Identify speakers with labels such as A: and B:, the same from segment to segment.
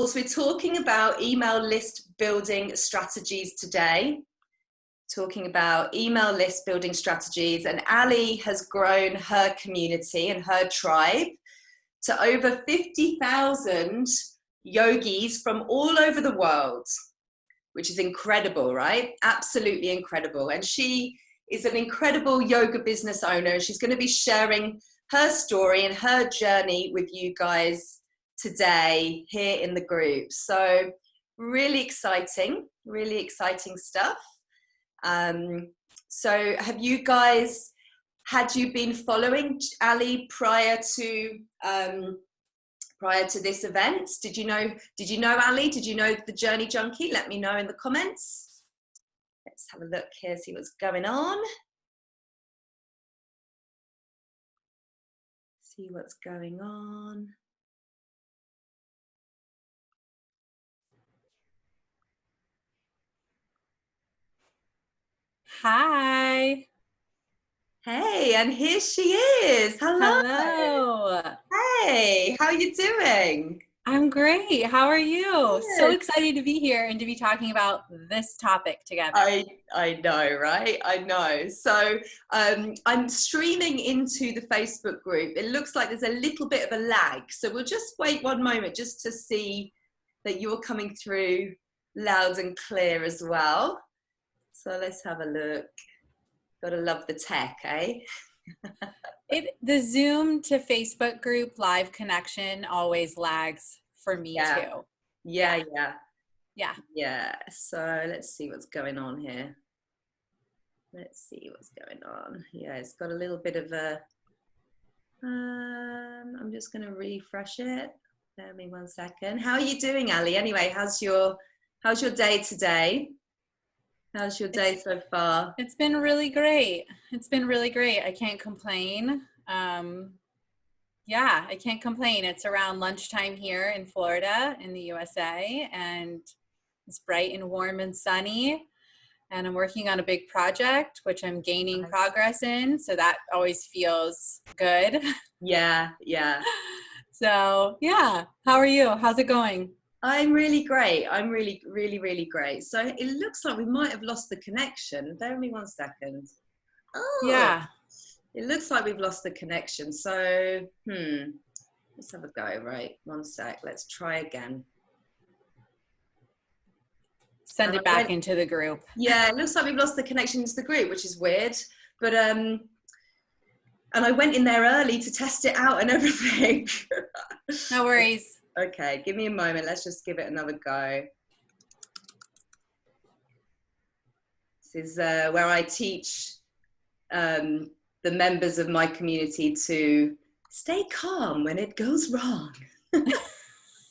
A: We're talking about email list building strategies today. Talking about email list building strategies, and Allie has grown her community and her tribe to over 50,000 yogis from all over the world, which is incredible, right? Absolutely incredible. And she is an incredible yoga business owner. She's going to be sharing her story and her journey with you guys today here in the group. So really exciting stuff. So have you guys, had you been following Allie prior to this event? Did you know Allie? Did you know the Journey Junkie? Let me know in the comments. Let's have a look here, see what's going on. See what's going on.
B: Hi.
A: Hey, and here she is. Hello.
B: Hello.
A: Hey, how are you doing?
B: I'm great. How are you?
A: Good.
B: So excited to be here and to be talking about this topic together.
A: I know, right? I know. So I'm streaming into the Facebook group. It looks like there's a little bit of a lag. So we'll just wait one moment just to see that you're coming through loud and clear as well. So let's have a look. Gotta love the tech, eh?
B: The Zoom to Facebook group live connection always lags for me too.
A: Yeah. So let's see what's going on here. Yeah, it's got a little bit of a, I'm just gonna refresh it. Bear with me 1 second. How are you doing, Allie? Anyway, how's your day today? How's your day so far?
B: It's been really great. I can't complain. Yeah, I can't complain. It's around lunchtime here in Florida in the USA, and it's bright and warm and sunny. And I'm working on a big project, which I'm gaining progress in. So that always feels good.
A: Yeah.
B: So yeah, how are you? How's it going?
A: I'm really great. I'm really great. So it looks like we might have lost the connection. Bear with me 1 second. Oh,
B: yeah.
A: It looks like we've lost the connection. So, let's have a go. Right, 1 sec. Let's try again.
B: Send it back into the group.
A: Yeah, it looks like we've lost the connection to the group, which is weird. But and I went in there early to test it out and everything.
B: No worries.
A: Okay, give me a moment. Let's just give it another go. This is where I teach the members of my community to stay calm when it goes wrong.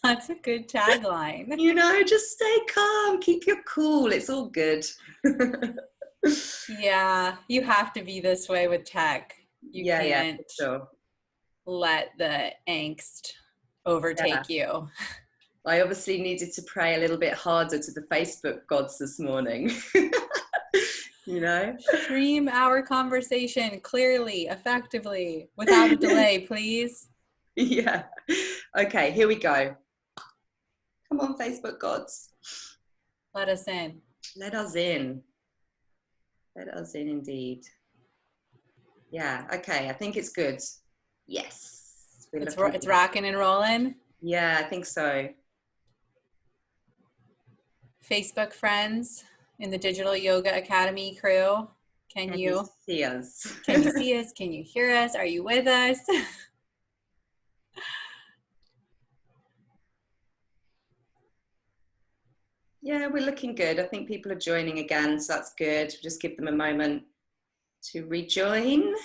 B: That's a good tagline.
A: You know, just stay calm, keep your cool. It's all good.
B: Yeah, you have to be this way with tech. You can't
A: for sure.
B: let the angst overtake you.
A: I obviously needed to pray a little bit harder to the Facebook gods this morning. You know?
B: Stream our conversation clearly, effectively, without a delay, please.
A: Yeah. Okay, here we go. Come on, Facebook gods.
B: Let us in.
A: Let us in. Let us in indeed. Yeah, okay, I think it's good. Yes.
B: It's rocking and rolling?
A: Yeah, I think so.
B: Facebook friends in the Digital Yoga Academy crew, can you
A: see us?
B: Can you see us? Can you hear us? Are you with us?
A: Yeah, we're looking good. I think people are joining again, so that's good. Just give them a moment to rejoin.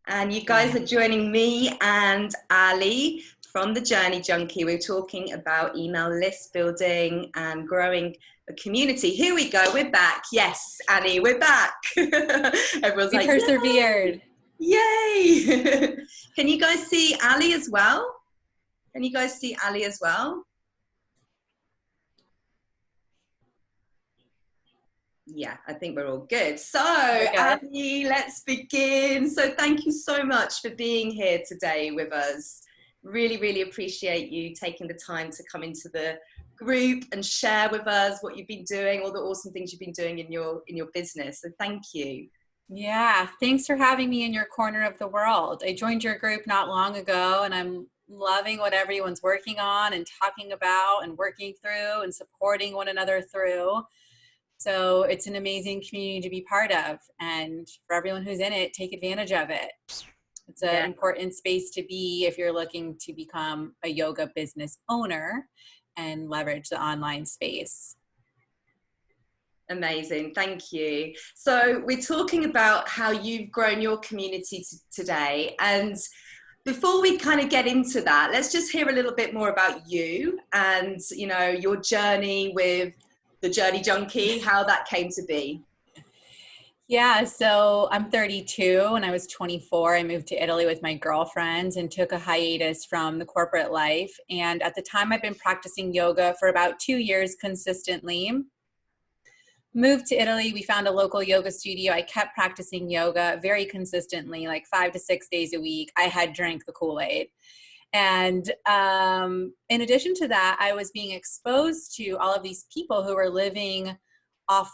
A: And you guys are joining me and Allie from the Journey Junkie. We're talking about email list building and growing a community. Here we go. We're back. Yes, Annie, we're back. Everyone's
B: we
A: like,
B: persevered.
A: Yay! Can you guys see Allie as well? Can you guys see Allie as well? Yeah, I think we're all good. So, Allie, let's begin. So thank you so much for being here today with us. Really, really appreciate you taking the time to come into the group and share with us what you've been doing, all the awesome things you've been doing in your business. So thank you.
B: Yeah, thanks for having me in your corner of the world. I joined your group not long ago, and I'm loving what everyone's working on and talking about and working through and supporting one another through. So it's an amazing community to be part of, and for everyone who's in it, take advantage of it. It's an important space to be if you're looking to become a yoga business owner and leverage the online space.
A: Amazing, thank you. So we're talking about how you've grown your community today, and before we kind of get into that, let's just hear a little bit more about you and, you know, your journey with the Journey Junkie, how that came to be.
B: Yeah, so I'm 32. When I was 24, I moved to Italy with my girlfriends and took a hiatus from the corporate life. And at the time, I'd been practicing yoga for about 2 years consistently. Moved to Italy, we found a local yoga studio. I kept practicing yoga very consistently, like 5 to 6 days a week. I had drank the Kool-Aid. And in addition to that, I was being exposed to all of these people who were living off,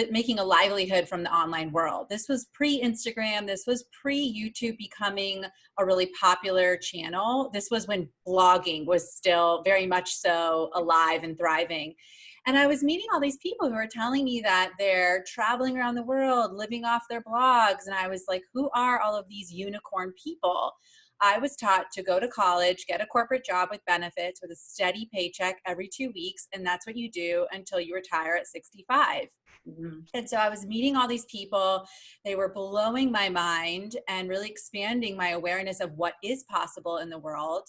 B: making a livelihood from the online world. This was pre-Instagram. This was pre-YouTube becoming a really popular channel. This was when blogging was still very much so alive and thriving. And I was meeting all these people who were telling me that they're traveling around the world, living off their blogs. And I was like, who are all of these unicorn people? I was taught to go to college, get a corporate job with benefits with a steady paycheck every 2 weeks. And that's what you do until you retire at 65. Mm-hmm. And so I was meeting all these people. They were blowing my mind and really expanding my awareness of what is possible in the world.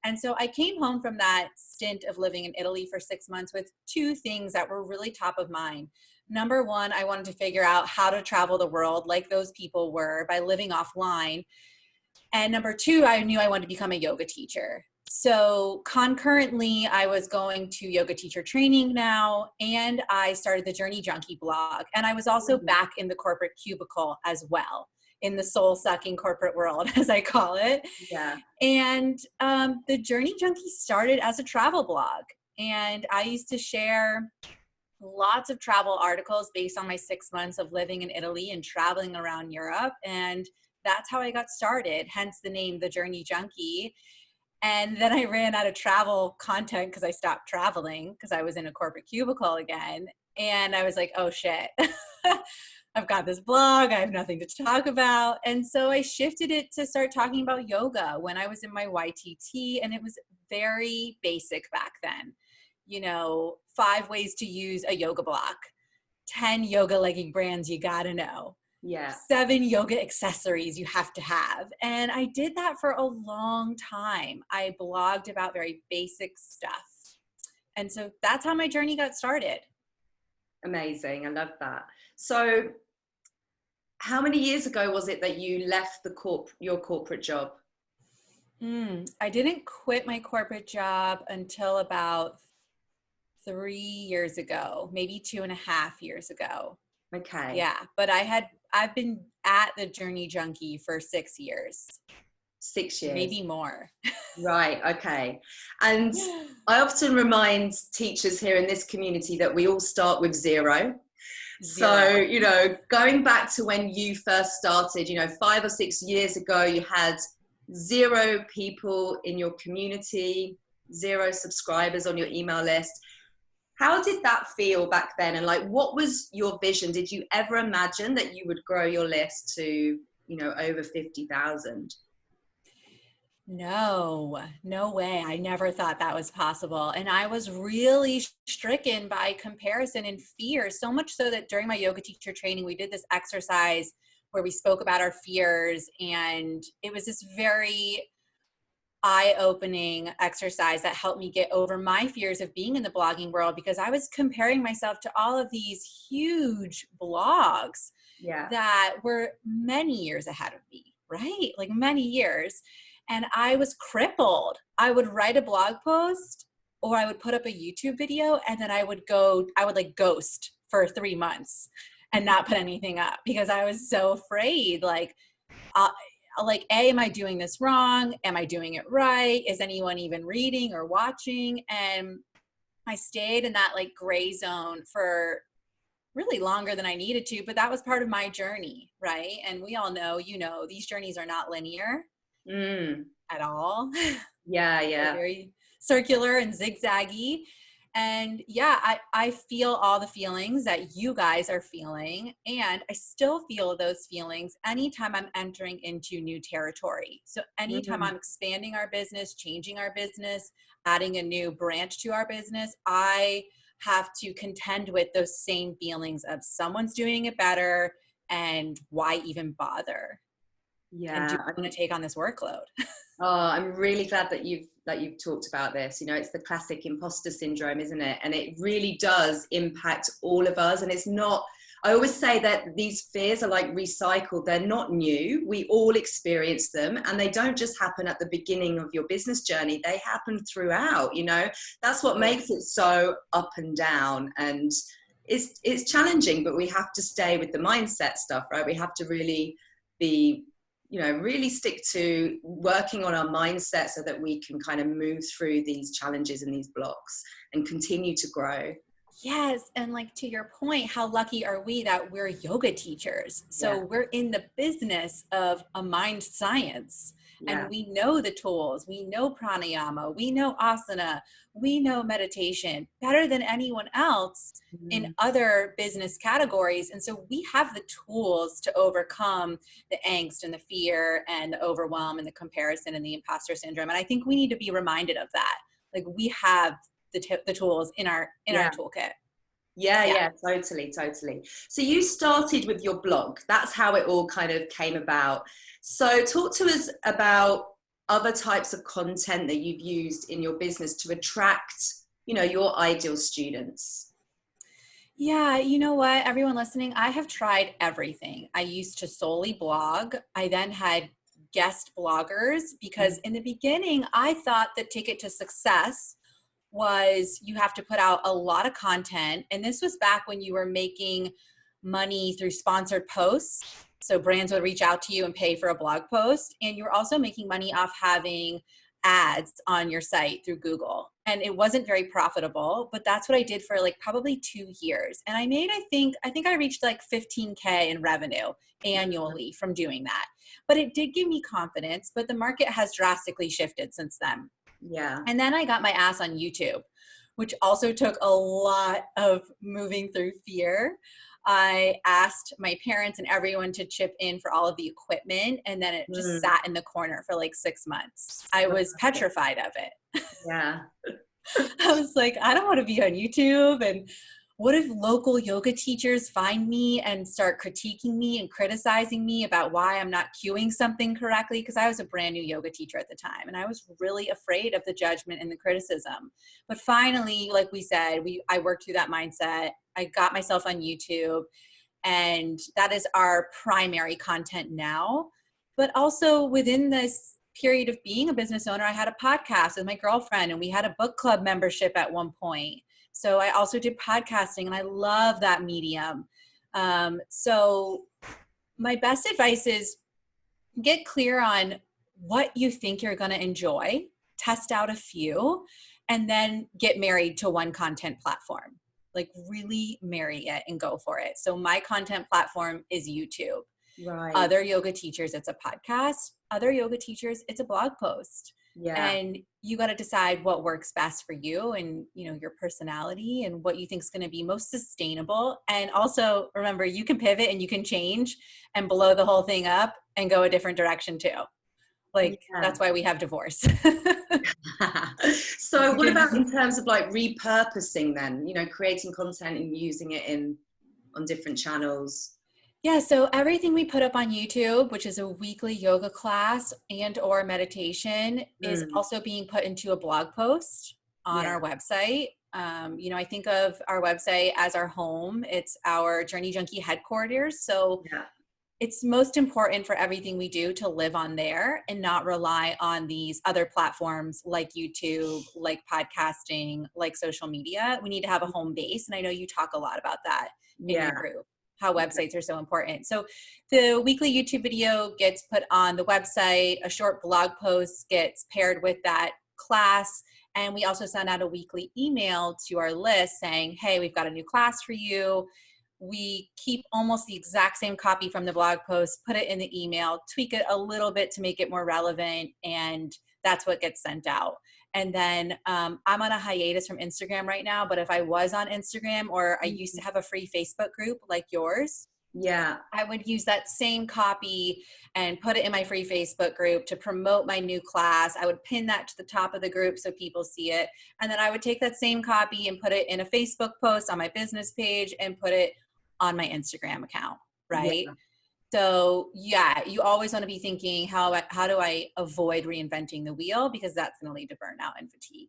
B: And so I came home from that stint of living in Italy for 6 months with 2 things that were really top of mind. Number one, I wanted to figure out how to travel the world like those people were by living offline. And number 2, I knew I wanted to become a yoga teacher. So concurrently, I was going to yoga teacher training now, and I started the Journey Junkie blog. And I was also back in the corporate cubicle as well, in the soul-sucking corporate world, as I call it.
A: Yeah.
B: And the Journey Junkie started as a travel blog. And I used to share lots of travel articles based on my 6 months of living in Italy and traveling around Europe. And that's how I got started, hence the name, The Journey Junkie. And then I ran out of travel content because I stopped traveling because I was in a corporate cubicle again. And I was like, oh shit, I've got this blog. I have nothing to talk about. And so I shifted it to start talking about yoga when I was in my YTT. And it was very basic back then. You know, 5 ways to use a yoga block, 10 yoga legging brands you got to know.
A: Yeah.
B: 7 yoga accessories you have to have. And I did that for a long time. I blogged about very basic stuff. And so that's how my journey got started.
A: Amazing. I love that. So how many years ago was it that you left your corporate job?
B: I didn't quit my corporate job until about 3 years ago, maybe 2.5 years ago.
A: Okay.
B: Yeah, but I've been at the Journey Junkie for 6 years.
A: 6 years.
B: Maybe more.
A: Right, okay. And I often remind teachers here in this community that we all start with zero. So, you know, going back to when you first started, you know, 5 or 6 years ago, you had 0 people in your community, 0 subscribers on your email list. How did that feel back then? And like, what was your vision? Did you ever imagine that you would grow your list to, you know, over 50,000?
B: No way. I never thought that was possible. And I was really stricken by comparison and fear, so much so that during my yoga teacher training, we did this exercise where we spoke about our fears. And it was this very eye-opening exercise that helped me get over my fears of being in the blogging world, because I was comparing myself to all of these huge blogs that were many years ahead of me, right? Like many years. And I was crippled. I would write a blog post or I would put up a YouTube video, and then I would like ghost for 3 months and not put anything up because I was so afraid. Like, like, am I doing this wrong? Am I doing it right? Is anyone even reading or watching? And I stayed in that like gray zone for really longer than I needed to, but that was part of my journey, right? And we all know, these journeys are not linear at all.
A: Yeah,
B: They're
A: yeah.
B: very circular and zigzaggy. And yeah, I feel all the feelings that you guys are feeling. And I still feel those feelings anytime I'm entering into new territory. So anytime I'm expanding our business, changing our business, adding a new branch to our business, I have to contend with those same feelings of someone's doing it better and why even bother? And do
A: Yeah.
B: I want to take on this workload?
A: Oh, I'm really glad that you've talked about this. It's the classic imposter syndrome, isn't it? And it really does impact all of us. And it's not, I always say that these fears are like recycled. They're not new. We all experience them, and they don't just happen at the beginning of your business journey. They happen throughout, That's what makes it so up and down. And it's challenging, but we have to stay with the mindset stuff, right? We have to really be really stick to working on our mindset so that we can kind of move through these challenges and these blocks and continue to grow.
B: Yes. And like to your point, how lucky are we that we're yoga teachers? So
A: Yeah.
B: we're in the business of a mind science,
A: Yeah.
B: and we know the tools, we know pranayama, we know asana, we know meditation better than anyone else in other business categories. And so we have the tools to overcome the angst and the fear and the overwhelm and the comparison and the imposter syndrome. And I think we need to be reminded of that. Like we have the tools in our toolkit.
A: Yeah, totally. So you started with your blog. That's how it all kind of came about. So talk to us about other types of content that you've used in your business to attract, your ideal students.
B: Yeah, you know what, everyone listening, I have tried everything. I used to solely blog. I then had guest bloggers because in the beginning, I thought the ticket to success was you have to put out a lot of content. And this was back when you were making money through sponsored posts. So brands would reach out to you and pay for a blog post. And you were also making money off having ads on your site through Google. And it wasn't very profitable, but that's what I did for like probably 2 years. And I made, I think I reached like 15K in revenue annually from doing that. But it did give me confidence, but the market has drastically shifted since then.
A: Yeah.
B: And then I got my ass on YouTube, which also took a lot of moving through fear. I asked my parents and everyone to chip in for all of the equipment, and then it just sat in the corner for like 6 months. I was petrified of it.
A: Yeah.
B: I was like, I don't want to be on YouTube. And what if local yoga teachers find me and start critiquing me and criticizing me about why I'm not cueing something correctly? Because I was a brand new yoga teacher at the time, and I was really afraid of the judgment and the criticism. But finally, like we said, I worked through that mindset. I got myself on YouTube, and that is our primary content now. But also within this period of being a business owner, I had a podcast with my girlfriend, and we had a book club membership at one point. So I also did podcasting, and I love that medium. So my best advice is get clear on what you think you're going to enjoy, test out a few, and then get married to one content platform. Like really marry it and go for it. So my content platform is YouTube.
A: Right.
B: Other yoga teachers, it's a podcast. Other yoga teachers, it's a blog post.
A: Yeah.
B: And you got to decide what works best for you and, your personality and what you think is going to be most sustainable. And also remember, you can pivot and you can change and blow the whole thing up and go a different direction too. That's why we have divorce.
A: So what about in terms of like repurposing then, creating content and using it on different channels?
B: Yeah, so everything we put up on YouTube, which is a weekly yoga class and or meditation, is also being put into a blog post on our website. I think of our website as our home. It's our Journey Junkie headquarters. So it's most important for everything we do to live on there and not rely on these other platforms like YouTube, like podcasting, like social media. We need to have a home base. And I know you talk a lot about that in your group. how websites are so important. So the weekly YouTube video gets put on the website, a short blog post gets paired with that class, and we also send out a weekly email to our list saying, hey, we've got a new class for you. We keep almost the exact same copy from the blog post, put it in the email, tweak it a little bit to make it more relevant, and that's what gets sent out. And then I'm on a hiatus from Instagram right now, but if I was on Instagram, or I used to have a free Facebook group like yours,
A: yeah,
B: I would use that same copy and put it in my free Facebook group to promote my new class. I would pin that to the top of the group so people see it. And then I would take that same copy and put it in a Facebook post on my business page and put it on my Instagram account, right?
A: yeah.
B: So yeah, you always want to be thinking, how do I avoid reinventing the wheel? Because that's going to lead to burnout and fatigue.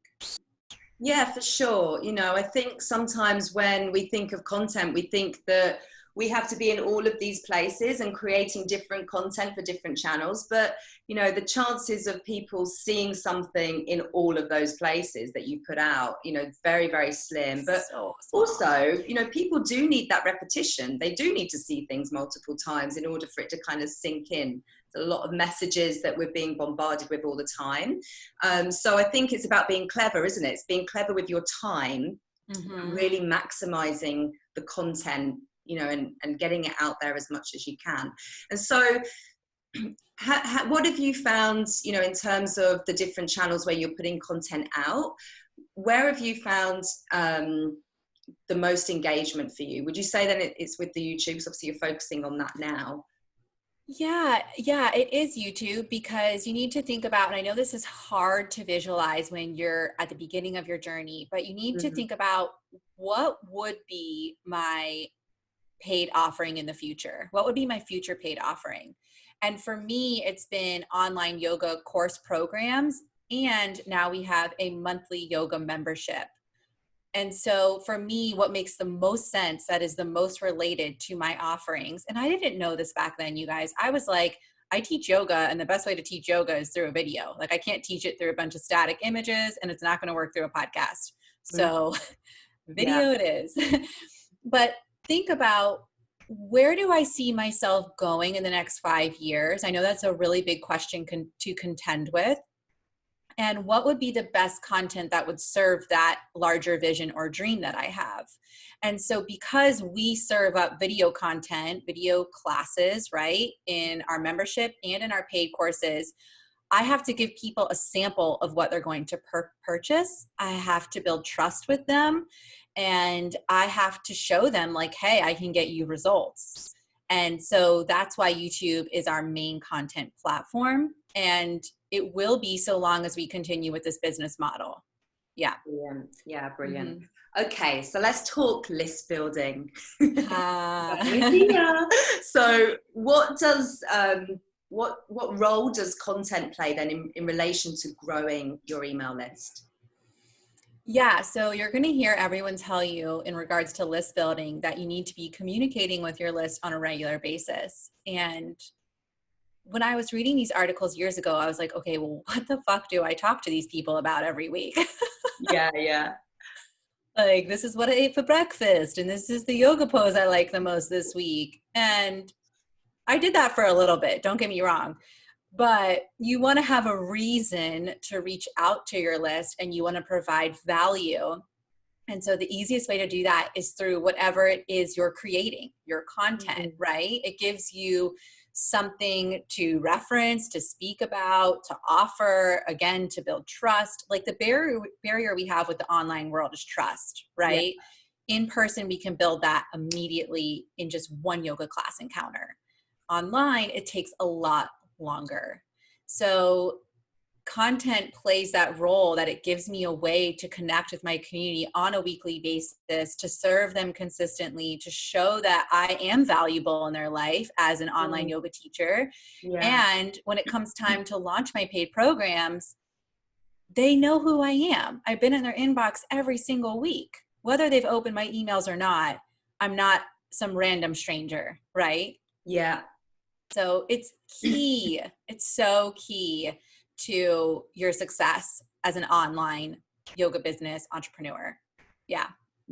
A: Yeah, for sure. You know, I think sometimes when we think of content, we think that we have to be in all of these places and creating different content for different channels. But, you know, the chances of people seeing something in all of those places that you put out, you know, very, very slim. But also, you know, people do need that repetition. They do need to see things multiple times in order for it to kind of sink in. A lot of messages that we're being bombarded with all the time. So I think it's about being clever, isn't it? It's being clever with your time, really maximizing the content, you know, and getting it out there as much as you can. And so what have you found, you know, in terms of the different channels where you're putting content out? Where have you found the most engagement for you? Would you say that it's with the YouTube? Because obviously you're focusing on that now.
B: Yeah, it is YouTube, because you need to think about, and I know this is hard to visualize when you're at the beginning of your journey, but you need to think about, what would be my paid offering in the future? What would be my future paid offering? And for me, it's been online yoga course programs, and now we have a monthly yoga membership. And so for me, what makes the most sense, that is the most related to my offerings. And I didn't know this back then, you guys. I was like, I teach yoga, and the best way to teach yoga is through a video. Like, I can't teach it through a bunch of static images, and it's not going to work through a podcast. So video it is. But think about, where do I see myself going in the next 5 years? I know that's a really big question to contend with. And what would be the best content that would serve that larger vision or dream that I have? And so, because we serve up video content, video classes, right, in our membership and in our paid courses, I have to give people a sample of what they're going to purchase. I have to build trust with them, and I have to show them, like, hey, I can get you results. And so that's why YouTube is our main content platform. And it will be so long as we continue with this business model. Yeah.
A: Brilliant. Yeah, brilliant. Okay, so let's talk list building. So what does what role does content play then in relation to growing your email list?
B: Yeah, so you're going to hear everyone tell you, in regards to list building, that you need to be communicating with your list on a regular basis. And when I was reading these articles years ago, I was like, okay, well, what the fuck do I talk to these people about every week?
A: Yeah.
B: Like, this is what I ate for breakfast, and this is the yoga pose I like the most this week. And I did that for a little bit, don't get me wrong. But you want to have a reason to reach out to your list, and you want to provide value. And so the easiest way to do that is through whatever it is you're creating, your content, right? It gives you something to reference, to speak about, to offer, again, to build trust. Like, the barrier we have with the online world is trust, right? Yeah. In person, we can build that immediately in just one yoga class encounter. Online, it takes a lot longer. So content plays that role, that it gives me a way to connect with my community on a weekly basis, to serve them consistently, to show that I am valuable in their life as an online yoga teacher. And when it comes time to launch my paid programs, they know who I am. I've been in their inbox every single week. Whether they've opened my emails or not, I'm not some random stranger, right?
A: Yeah.
B: So it's key. It's so key to your success as an online yoga business entrepreneur. Yeah.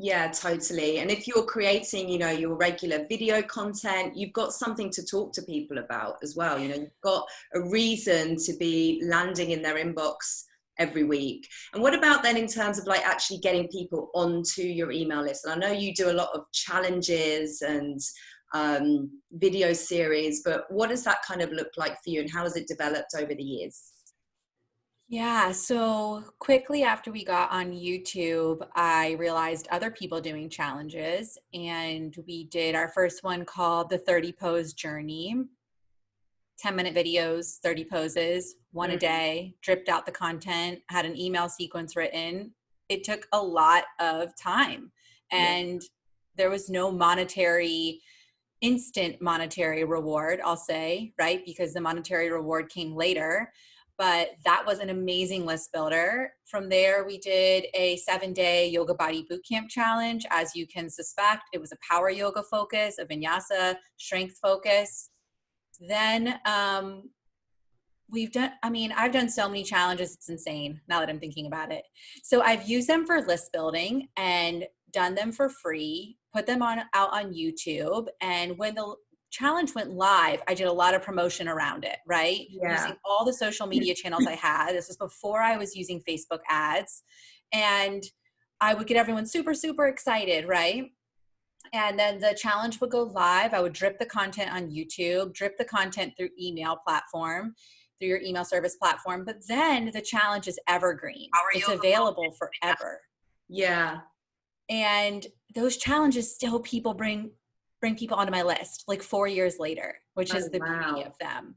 A: Yeah, totally. And if you're creating, you know, your regular video content, you've got something to talk to people about as well. You know, you've got a reason to be landing in their inbox every week. And what about then in terms of like actually getting people onto your email list? And I know you do a lot of challenges and video series, but what does that kind of look like for you, and how has it developed over the years?
B: Yeah, so quickly after we got on YouTube, I realized other people doing challenges, and we did our first one called the 30 Pose Journey. 10-minute videos, 30 poses, one a day, dripped out the content, had an email sequence written. It took a lot of time, and there was no instant monetary reward, I'll say, right? Because the monetary reward came later. But that was an amazing list builder. From there, we did a 7-day yoga body bootcamp challenge. As you can suspect, it was a power yoga focus, a vinyasa strength focus. Then I've done so many challenges, it's insane now that I'm thinking about it. So I've used them for list building and done them for free, put them out on YouTube. And when the challenge went live, I did a lot of promotion around it, right?
A: Yeah.
B: Using all the social media channels I had. This was before I was using Facebook ads. And I would get everyone super, super excited, right? And then the challenge would go live. I would drip the content on YouTube, drip the content through through your email service platform. But then the challenge is evergreen. It's available forever.
A: Yeah.
B: And those challenges still bring people onto my list like 4 years later, which is the beauty of them.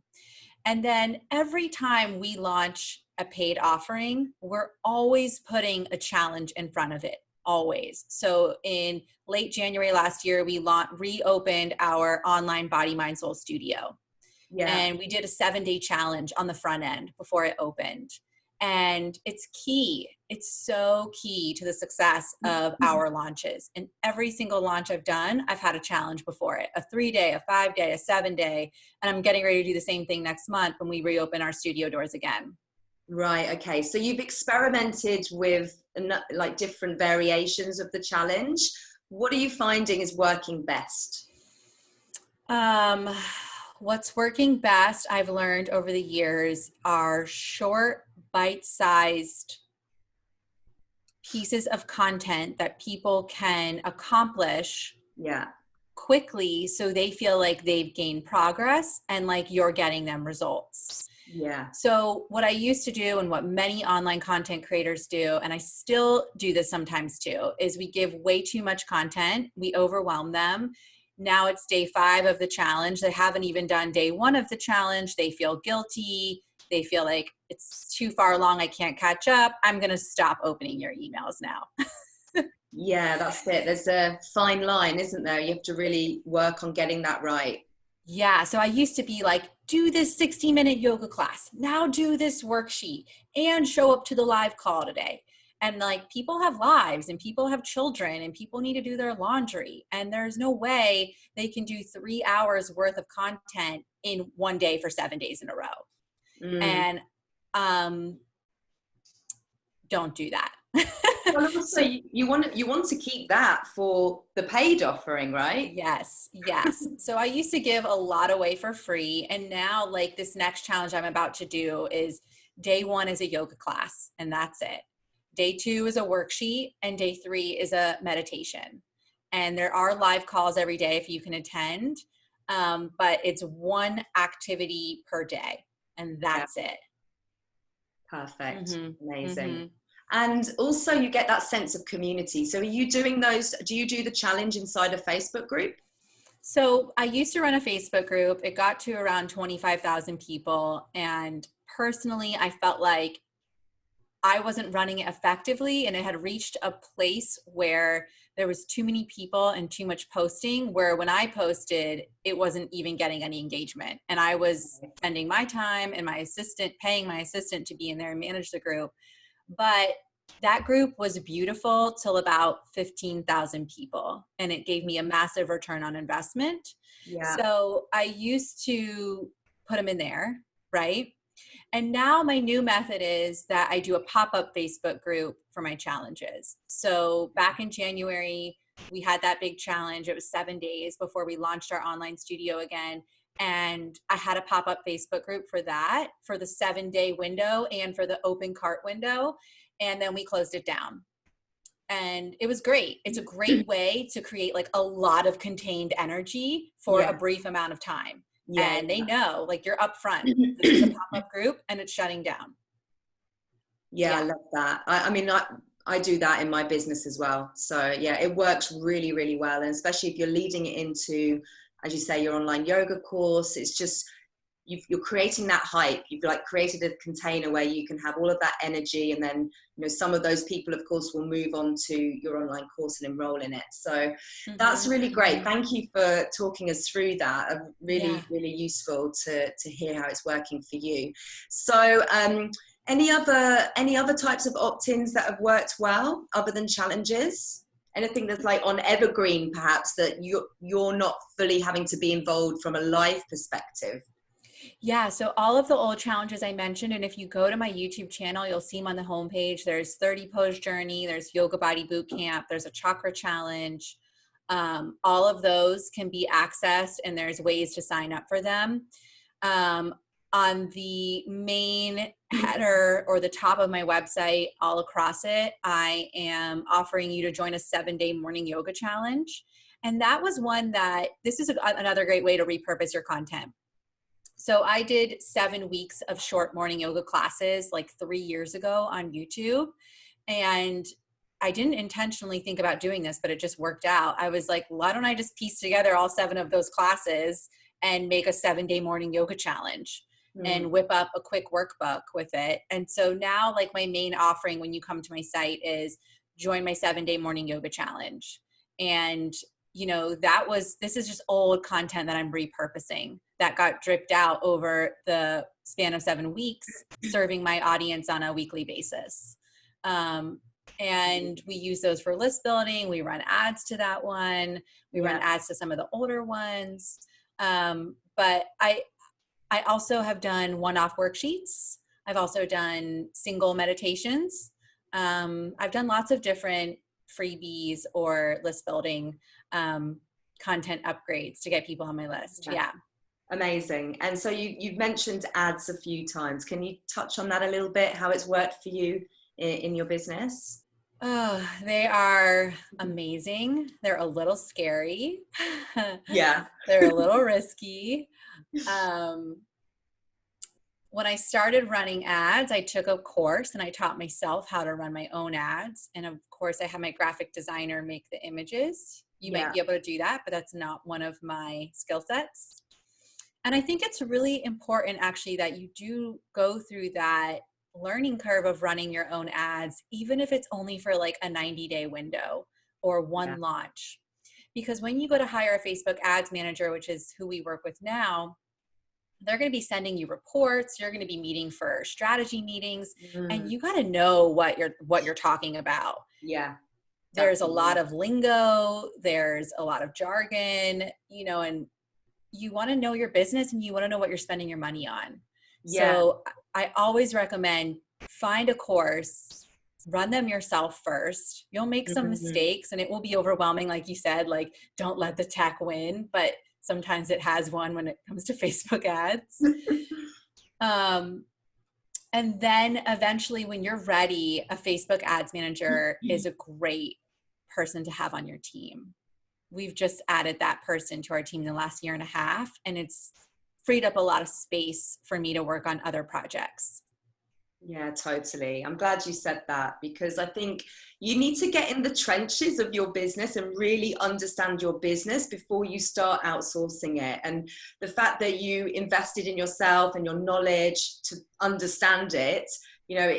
B: And then every time we launch a paid offering, we're always putting a challenge in front of it, always. So in late January last year, we reopened our online Body, Mind, Soul studio. Yeah. And we did a 7-day challenge on the front end before it opened. And it's key. It's so key to the success of our launches. And every single launch I've done, I've had a challenge before it, a 3-day, a 5-day, a 7-day. And I'm getting ready to do the same thing next month when we reopen our studio doors again.
A: Right. Okay. So you've experimented with like different variations of the challenge. What are you finding is working best?
B: What's working best, I've learned over the years, are short, bite-sized pieces of content that people can accomplish quickly, so they feel like they've gained progress and like you're getting them results. Yeah. So what I used to do, and what many online content creators do, and I still do this sometimes too, is we give way too much content. We overwhelm them. Now it's day 5 of the challenge. They haven't even done day 1 of the challenge. They feel guilty. They feel like it's too far along. I can't catch up. I'm going to stop opening your emails now.
A: Yeah, that's it. There's a fine line, isn't there? You have to really work on getting that right.
B: Yeah. So I used to be like, do this 60-minute yoga class. Now do this worksheet and show up to the live call today. And like, people have lives and people have children and people need to do their laundry. And there's no way they can do 3 hours worth of content in one day for 7 days in a row. And don't do that.
A: Well, also, you want to keep that for the paid offering, right?
B: Yes. Yes. So I used to give a lot away for free. And now like this next challenge I'm about to do is day 1 is a yoga class and that's it. Day 2 is a worksheet and day 3 is a meditation. And there are live calls every day if you can attend. But it's 1 activity per day and that's it.
A: Perfect. Amazing. And also you get that sense of community. So are you doing those, do you do the challenge inside a Facebook group?
B: So I used to run a Facebook group. It got to around 25,000 people. And personally, I felt like I wasn't running it effectively, and it had reached a place where there was too many people and too much posting, where when I posted, it wasn't even getting any engagement. And I was spending my time and paying my assistant to be in there and manage the group. But that group was beautiful till about 15,000 people. And it gave me a massive return on investment. Yeah. So I used to put them in there, right? And now my new method is that I do a pop-up Facebook group for my challenges. So back in January, we had that big challenge. It was 7 days before we launched our online studio again. And I had a pop-up Facebook group for that, for the 7-day window and for the open cart window. And then we closed it down. And it was great. It's a great way to create like a lot of contained energy for a brief amount of time. And they know, like, you're upfront. This is a pop-up group and it's shutting down.
A: I love that. I mean, I do that in my business as well. So yeah, it works really, really well. And especially if you're leading it into, as you say, your online yoga course, it's just, you're creating that hype. You've like created a container where you can have all of that energy, and then, you know, some of those people of course will move on to your online course and enroll in it. So that's really great. Thank you for talking us through that. Really useful to hear how it's working for you. So any other types of opt-ins that have worked well other than challenges? Anything that's like on evergreen perhaps, that you're not fully having to be involved from a live perspective?
B: Yeah, so all of the old challenges I mentioned, and if you go to my YouTube channel, you'll see them on the homepage. There's 30 Pose Journey, there's Yoga Body Boot Camp, there's a Chakra Challenge. All of those can be accessed, and there's ways to sign up for them. On the main header or the top of my website, all across it, I am offering you to join a 7-day morning yoga challenge. And that was one that, this is another great way to repurpose your content. So I did 7 weeks of short morning yoga classes like 3 years ago on YouTube. And I didn't intentionally think about doing this, but it just worked out. I was like, why don't I just piece together all 7 of those classes and make a 7-day morning yoga challenge and whip up a quick workbook with it. And so now, like, my main offering when you come to my site is join my 7-day morning yoga challenge. And you know, this is just old content that I'm repurposing that got dripped out over the span of 7 weeks, serving my audience on a weekly basis. And we use those for list building. We run ads to that one. We run ads to some of the older ones. But I also have done one-off worksheets. I've also done single meditations. I've done lots of different freebies or list building content upgrades to get people on my list. Yeah.
A: Amazing. And so you've mentioned ads a few times. Can you touch on that a little bit, how it's worked for you in your business?
B: Oh, they are amazing. They're a little scary.
A: Yeah.
B: They're a little risky. When I started running ads, I took a course and I taught myself how to run my own ads. And of course, I had my graphic designer make the images. You might be able to do that, but that's not one of my skill sets. And I think it's really important, actually, that you do go through that learning curve of running your own ads, even if it's only for like a 90-day window or one launch. Because when you go to hire a Facebook ads manager, which is who we work with now, they're going to be sending you reports. You're going to be meeting for strategy meetings, and you got to know what you're talking about.
A: Yeah.
B: There's a lot of lingo. There's a lot of jargon, you know, and you want to know your business and you want to know what you're spending your money on. Yeah. So I always recommend find a course, run them yourself first. You'll make some mistakes and it will be overwhelming. Like you said, like, don't let the tech win, but sometimes it has won when it comes to Facebook ads. And then eventually when you're ready, a Facebook ads manager is a great person to have on your team. We've just added that person to our team in the last 1.5 years, and it's freed up a lot of space for me to work on other projects.
A: Yeah, totally. I'm glad you said that, because I think you need to get in the trenches of your business and really understand your business before you start outsourcing it. And the fact that you invested in yourself and your knowledge to understand it, you know,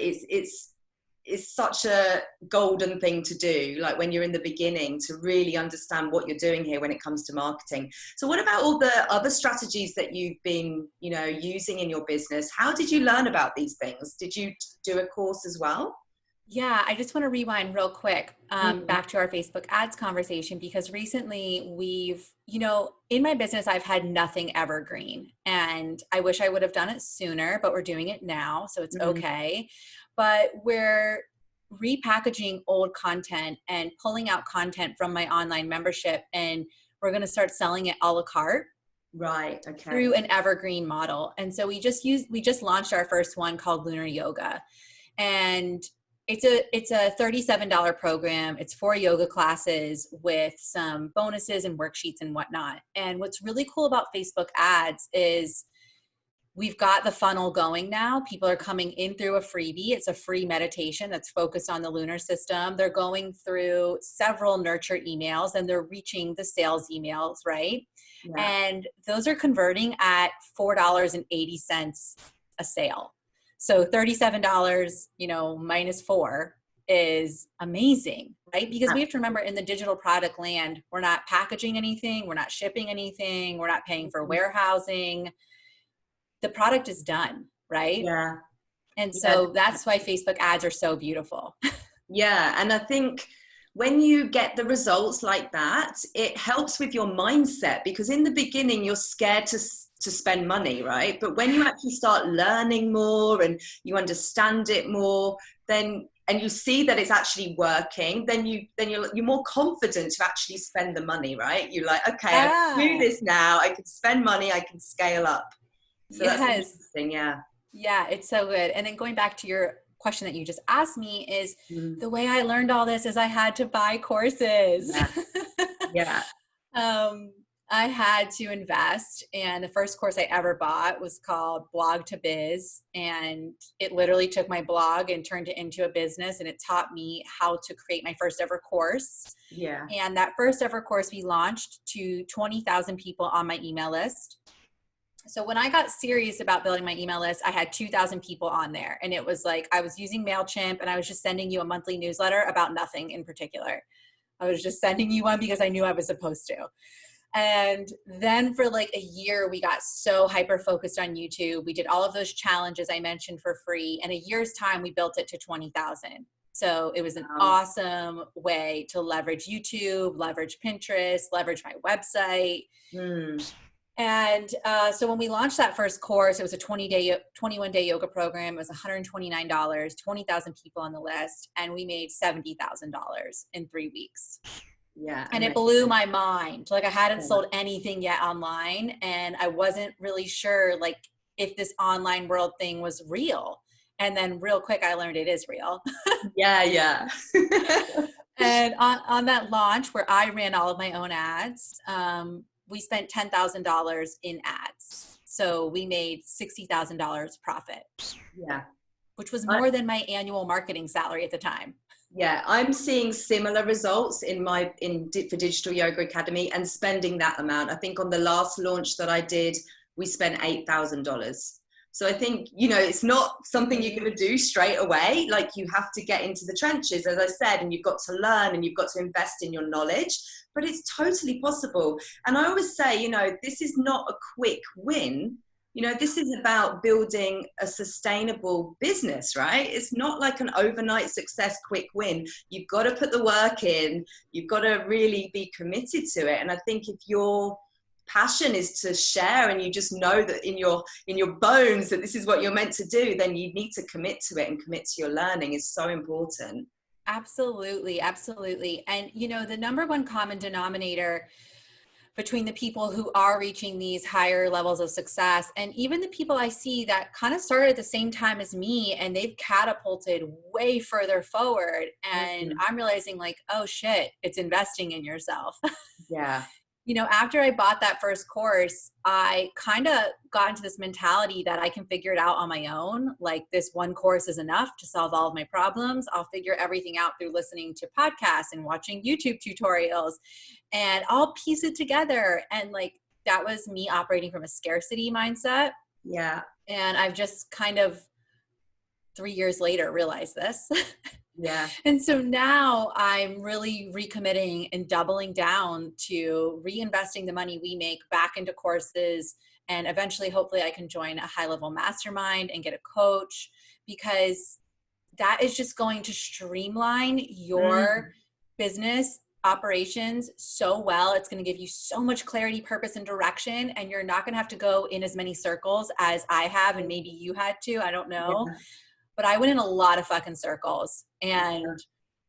A: it's such a golden thing to do, like when you're in the beginning, to really understand what you're doing here when it comes to marketing. So what about all the other strategies that you've been, you know, using in your business? How did you learn about these things? Did you do a course as well?
B: Yeah, I just want to rewind real quick
A: Mm.
B: back to our Facebook ads conversation, because recently in my business, I've had nothing evergreen, and I wish I would have done it sooner, but we're doing it now. So it's
A: Mm.
B: okay. But we're repackaging old content and pulling out content from my online membership, and we're going to start selling it a la carte
A: Right. Okay.
B: through an evergreen model. And so we just launched our first one called Lunar Yoga, and it's a $37 program. It's 4 yoga classes with some bonuses and worksheets and whatnot. And what's really cool about Facebook ads is we've got the funnel going now. People are coming in through a freebie. It's a free meditation that's focused on the lunar system. They're going through several nurture emails, and they're reaching the sales emails, right?
A: Yeah.
B: And those are converting at $4.80 a sale. So $37, minus 4 is amazing, right? Because we have to remember, in the digital product land, we're not packaging anything, we're not shipping anything, we're not paying for warehousing. The product is done, right?
A: Yeah.
B: And
A: Yeah.
B: so that's why Facebook ads are so beautiful.
A: Yeah. And I think when you get the results like that, it helps with your mindset, because in the beginning you're scared to spend money, right? But when you actually start learning more and you understand it more, then and you see that it's actually working, then you're more confident to actually spend the money, right? You're like, okay, I can do
B: Yeah.
A: this now. I can spend money. I can scale up. So that's
B: Yes.
A: interesting. Yeah.
B: Yeah, it's so good. And then going back to your question that you just asked me, is
A: Mm.
B: the way I learned all this is I had to buy courses.
A: Yeah. Yeah.
B: um, I had to invest. And the first course I ever bought was called Blog to Biz. And it literally took my blog and turned it into a business. And it taught me how to create my first ever course.
A: Yeah.
B: And that first ever course we launched to 20,000 people on my email list. So when I got serious about building my email list, I had 2,000 people on there. And it was like, I was using MailChimp, and I was just sending you a monthly newsletter about nothing in particular. I was just sending you one because I knew I was supposed to. And then for like a year, we got so hyper focused on YouTube. We did all of those challenges I mentioned for free. In a year's time, we built it to 20,000. So it was an awesome way to leverage YouTube, leverage Pinterest, leverage my website.
A: Mm.
B: And so when we launched that first course, it was a 21-day yoga program. It was $129, 20,000 people on the list, and we made $70,000 in 3 weeks.
A: Yeah.
B: And it
A: Amazing.
B: blew my mind. Like, I hadn't
A: Yeah.
B: sold anything yet online, and I wasn't really sure like if this online world thing was real. And then real quick, I learned it is real.
A: Yeah. Yeah.
B: And on that launch, where I ran all of my own ads, we spent $10,000 in ads. So we made $60,000 profit,
A: Yeah.
B: which was more than my annual marketing salary at the time.
A: Yeah, I'm seeing similar results for Digital Yoga Academy, and spending that amount. I think on the last launch that I did, we spent $8,000. So I think, it's not something you're going to do straight away. Like, you have to get into the trenches, as I said, and you've got to learn, and you've got to invest in your knowledge, but it's totally possible. And I always say, this is not a quick win. This is about building a sustainable business, right? It's not like an overnight success, quick win. You've got to put the work in. You've got to really be committed to it. And I think if your passion is to share, and you just know that in your bones that this is what you're meant to do, then you need to commit to it, and commit to your learning is so important.
B: Absolutely. Absolutely. And, the number one common denominator between the people who are reaching these higher levels of success, and even the people I see that kind of started at the same time as me, and they've catapulted way further forward. And I'm realizing, like, oh shit, it's investing in yourself.
A: Yeah.
B: After I bought that first course, I kind of got into this mentality that I can figure it out on my own. Like, this one course is enough to solve all of my problems. I'll figure everything out through listening to podcasts and watching YouTube tutorials, and I'll piece it together. And like, that was me operating from a scarcity mindset.
A: Yeah.
B: And I've just kind of 3 years later realized this.
A: Yeah.
B: And so now I'm really recommitting and doubling down to reinvesting the money we make back into courses. And eventually, hopefully, I can join a high-level mastermind and get a coach, because that is just going to streamline your business operations so well. It's going to give you so much clarity, purpose, and direction. And you're not going to have to go in as many circles as I have, and maybe you had to, I don't know.
A: Yeah.
B: But I went in a lot of fucking circles. And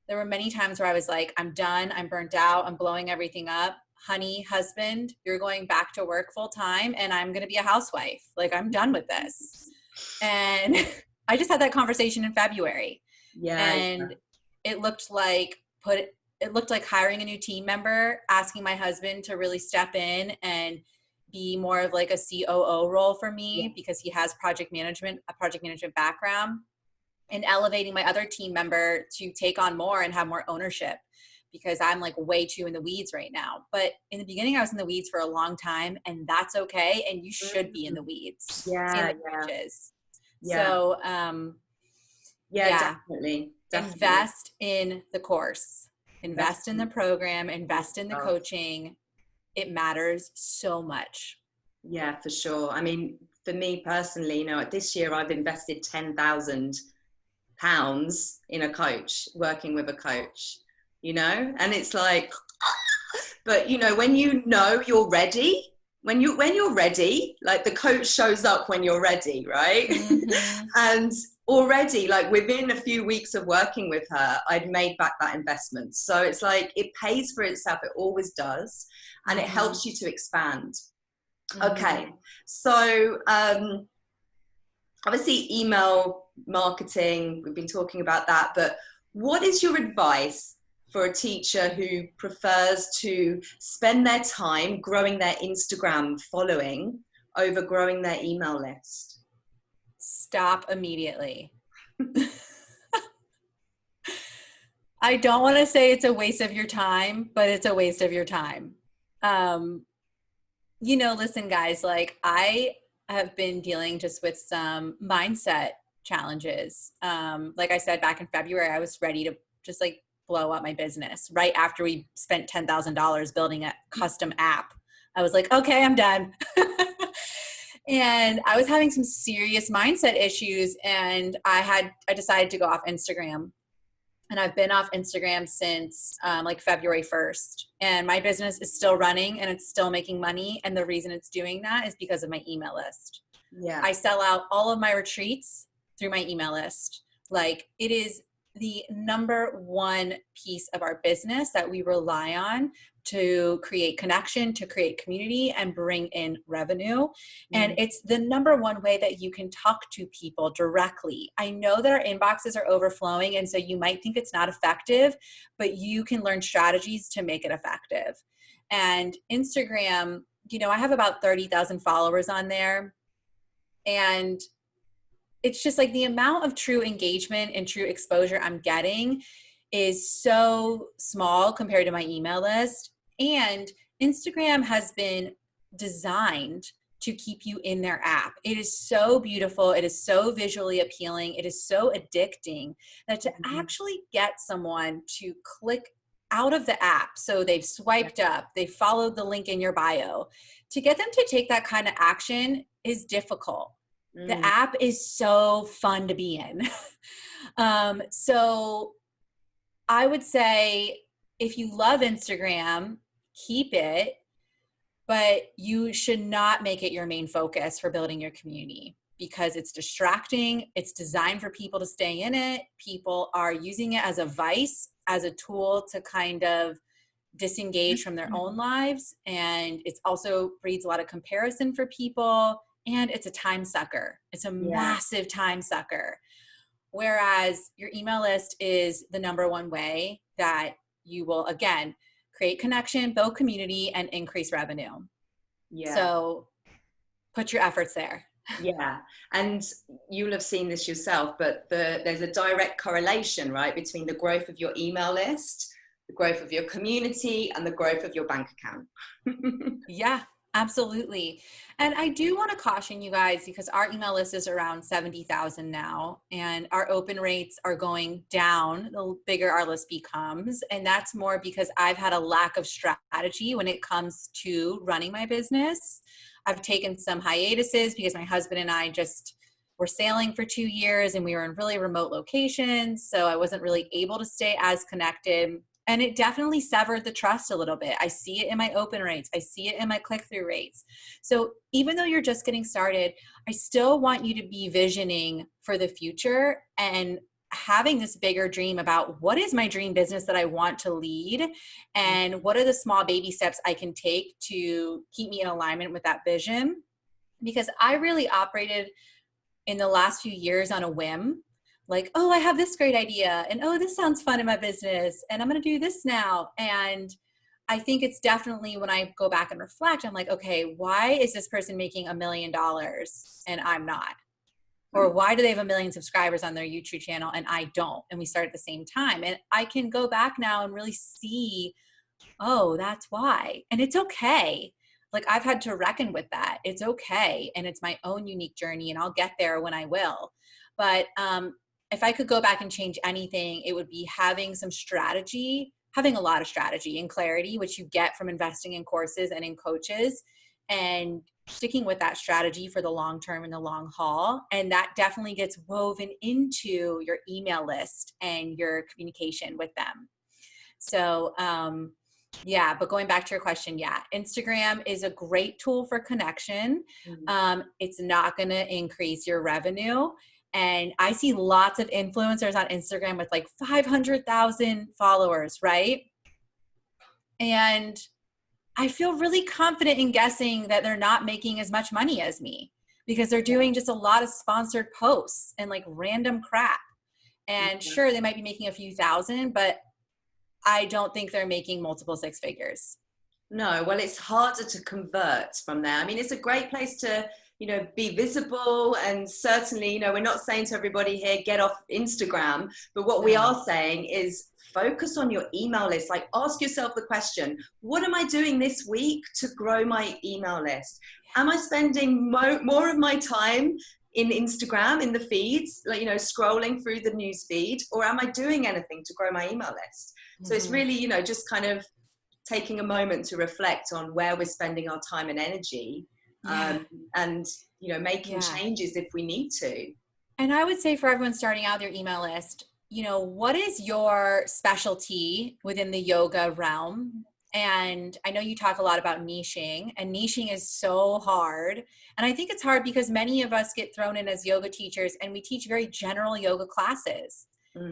B: there were many times where I was like, I'm done. I'm burnt out. I'm blowing everything up. Honey, husband, you're going back to work full time, and I'm going to be a housewife. Like, I'm done with this. And I just had that conversation in February. And it looked like hiring a new team member, asking my husband to really step in and be more of like a COO role for me, because he has a project management background, and elevating my other team member to take on more and have more ownership, because I'm like way too in the weeds right now. But in the beginning, I was in the weeds for a long time, and that's okay. And you should be in the weeds. Trenches. So,
A: definitely.
B: Invest in the course, invest in the program, invest in the coaching. It matters so much.
A: Yeah, for sure. I mean, for me personally, this year I've invested £10,000 in a coach, working with a coach, and it's like, but when you're ready, when you're ready, like the coach shows up when you're ready, right? And already, like within a few weeks of working with her, I'd made back that investment. So it's like, it pays for itself. It always does. And it helps you to expand. Okay. So, obviously email marketing, we've been talking about that, but what is your advice for a teacher who prefers to spend their time growing their Instagram following over growing their email list?
B: Stop immediately. I don't want to say it's a waste of your time, but it's a waste of your time. Listen, guys, like I have been dealing just with some mindset challenges. Like I said, back in February, I was ready to just like blow up my business right after we spent $10,000 building a custom app. I was like, okay, I'm done. And I was having some serious mindset issues, and I decided to go off Instagram. And I've been off Instagram since like February 1st. And my business is still running, and it's still making money. And the reason it's doing that is because of my email list. Yeah. I sell out all of my retreats through my email list. Like, it is the number one piece of our business that we rely on to create connection, to create community, and bring in revenue. And it's the number one way that you can talk to people directly. I know that our inboxes are overflowing, and so you might think it's not effective, but you can learn strategies to make it effective. And Instagram, I have about 30,000 followers on there. And it's just like the amount of true engagement and true exposure I'm getting is so small compared to my email list. And Instagram has been designed to keep you in their app. It is so beautiful. It is so visually appealing. It is so addicting that to actually get someone to click out of the app, so they've swiped up, they followed the link in your bio, to get them to take that kind of action is difficult. The app is so fun to be in. So I would say, if you love Instagram, keep it, but you should not make it your main focus for building your community, because it's distracting. It's designed for people to stay in it. People are using it as a vice, as a tool to kind of disengage from their own lives. And it also breeds a lot of comparison for people. And it's a time sucker. It's a massive time sucker. Whereas your email list is the number one way that you will, again, create connection, build community, and increase revenue. Yeah. So put your efforts there.
A: Yeah. And you'll have seen this yourself, but there's a direct correlation, right, between the growth of your email list, the growth of your community, and the growth of your bank account.
B: Yeah. Absolutely. And I do want to caution you guys, because our email list is around 70,000 now, and our open rates are going down the bigger our list becomes. And that's more because I've had a lack of strategy when it comes to running my business. I've taken some hiatuses because my husband and I just were sailing for 2 years and we were in really remote locations. So I wasn't really able to stay as connected. And it definitely severed the trust a little bit. I see it in my open rates. I see it in my click-through rates. So even though you're just getting started, I still want you to be visioning for the future and having this bigger dream about what is my dream business that I want to lead, and what are the small baby steps I can take to keep me in alignment with that vision. Because I really operated in the last few years on a whim, like, oh, I have this great idea, and oh, this sounds fun in my business, and I'm going to do this now. And I think it's definitely, when I go back and reflect, I'm like, okay, why is this person making $1 million and I'm not? Or why do they have 1 million subscribers on their YouTube channel and I don't? And we start at the same time. And I can go back now and really see, oh, that's why. And it's okay. Like, I've had to reckon with that. It's okay. And it's my own unique journey, and I'll get there when I will. But if I could go back and change anything, it would be having some strategy, having a lot of strategy and clarity, which you get from investing in courses and in coaches, and sticking with that strategy for the long term and the long haul. And that definitely gets woven into your email list and your communication with them. So, yeah, but going back to your question, yeah, Instagram is a great tool for connection. It's not going to increase your revenue. And I see lots of influencers on Instagram with like 500,000 followers, right? And I feel really confident in guessing that they're not making as much money as me, because they're doing just a lot of sponsored posts and like random crap. And sure, they might be making a few thousand, but I don't think they're making multiple six figures.
A: No, well, it's harder to convert from there. I mean, it's a great place to, be visible. And certainly, we're not saying to everybody here, get off Instagram. But what we are saying is focus on your email list. Like, ask yourself the question, what am I doing this week to grow my email list? Am I spending more of my time in Instagram, in the feeds, like, scrolling through the news feed, or am I doing anything to grow my email list? So it's really, just kind of taking a moment to reflect on where we're spending our time and energy, and, making changes if we need to.
B: And I would say, for everyone starting out their email list, what is your specialty within the yoga realm? And I know you talk a lot about niching, and niching is so hard. And I think it's hard because many of us get thrown in as yoga teachers, and we teach very general yoga classes.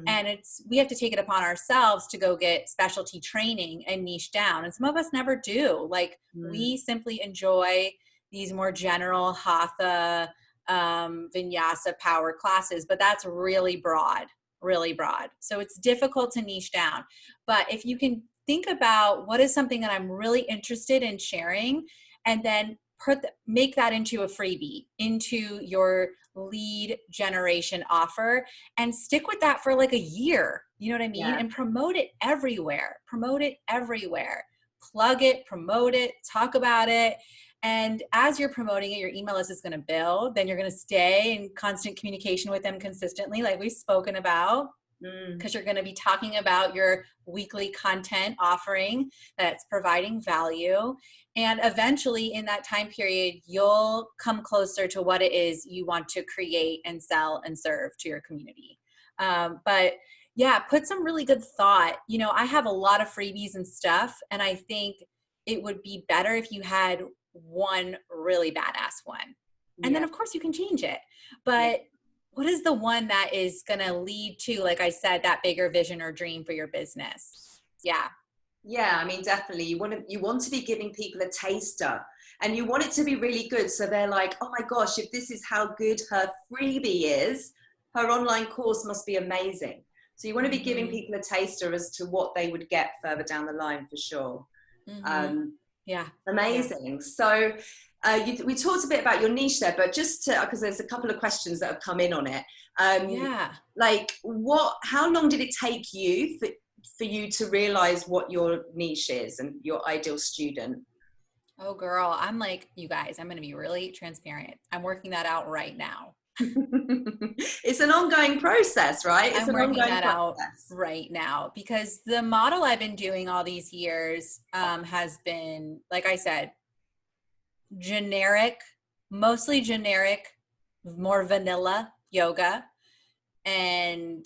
B: And we have to take it upon ourselves to go get specialty training and niche down. And some of us never do. Like, we simply enjoy these more general hatha, vinyasa power classes, but that's really broad. So it's difficult to niche down. But if you can think about what is something that I'm really interested in sharing, and then make that into a freebie, into your lead generation offer, and stick with that for like a year. You know what I mean? And promote it everywhere. Plug it, promote it, talk about it. And as you're promoting it, your email list is going to build. Then you're going to stay in constant communication with them consistently, like we've spoken about, because you're going to be talking about your weekly content offering that's providing value. And eventually, in that time period, you'll come closer to what it is you want to create and sell and serve to your community. But yeah, put some really good thought. I have a lot of freebies and stuff, and I think it would be better if you had one really badass one. And then, of course, you can change it. But what is the one that is going to lead to, like I said, that bigger vision or dream for your business?
A: Yeah, I mean, definitely. You want to be giving people a taster, and you want it to be really good. So they're like, oh my gosh, if this is how good her freebie is, her online course must be amazing. So you want to be giving people a taster as to what they would get further down the line, for sure. Amazing. So we talked a bit about your niche there, but just because there's a couple of questions that have come in on it. Like, how long did it take you for you to realize what your niche is and your ideal student?
B: Oh girl, I'm like, you guys, I'm going to be really transparent. I'm working that out right now.
A: It's an ongoing process, right?
B: I'm working that out right now, because the model I've been doing all these years has been, like I said, generic, mostly generic more vanilla yoga, and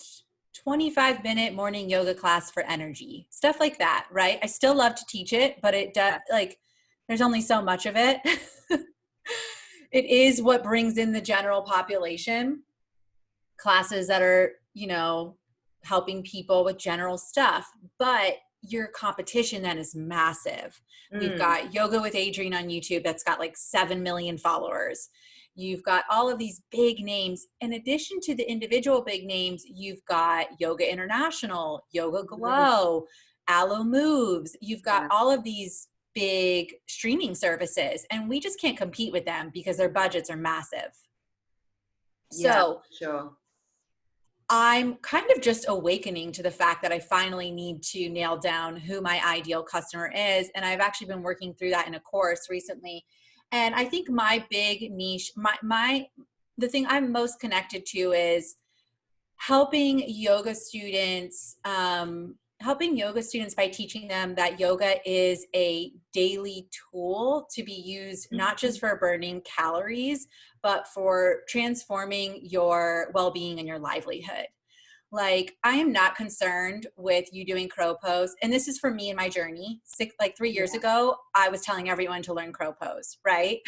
B: 25-minute morning yoga class for energy, stuff like that, right? I still love to teach it, but it does, like, there's only so much of it. It is what brings in the general population, classes that are, you know, helping people with general stuff, but your competition then is massive. We've got Yoga with Adrienne on YouTube that's got like 7 million followers. You've got all of these big names. In addition to the individual big names, you've got Yoga International, Yoga Glow, Alo Moves. You've got all of these big streaming services, and we just can't compete with them because their budgets are massive. So
A: sure.
B: I'm kind of just awakening to the fact that I finally need to nail down who my ideal customer is. And I've actually been working through that in a course recently. And I think my big niche, the thing I'm most connected to is helping yoga students by teaching them that yoga is a daily tool to be used not just for burning calories, but for transforming your well-being and your livelihood. Like, I am not concerned with you doing crow pose. And this is for me in my journey. 3 years ago, I was telling everyone to learn crow pose, right?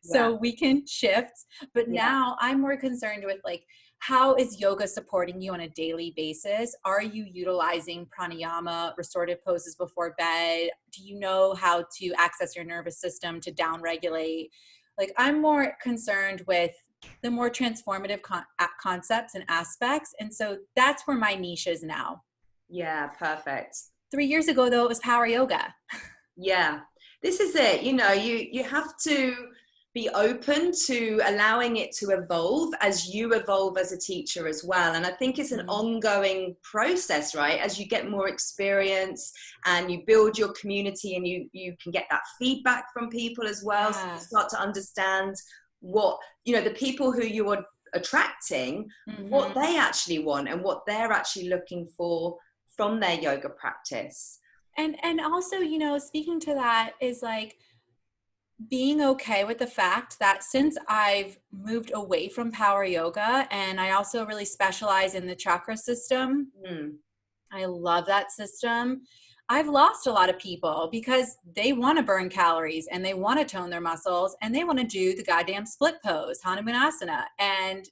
B: So we can shift. But now I'm more concerned with, like, how is yoga supporting you on a daily basis? Are you utilizing pranayama, restorative poses before bed? Do you know how to access your nervous system to downregulate? Like, I'm more concerned with the more transformative concepts and aspects. And so that's where my niche is now.
A: Yeah, perfect.
B: 3 years ago, though, it was power yoga.
A: Yeah, this is it. You know, you have to be open to allowing it to evolve as you evolve as a teacher as well. And I think it's an ongoing process, right? As you get more experience and you build your community, and you can get that feedback from people as well. So you start to understand what, you know, the people who you are attracting, what they actually want and what they're actually looking for from their yoga practice.
B: And also, you know, speaking to that is like being okay with the fact that since I've moved away from power yoga, and I also really specialize in the chakra system, I love that system. I've lost a lot of people because they want to burn calories and they want to tone their muscles and they want to do the goddamn split pose, Hanumanasana, and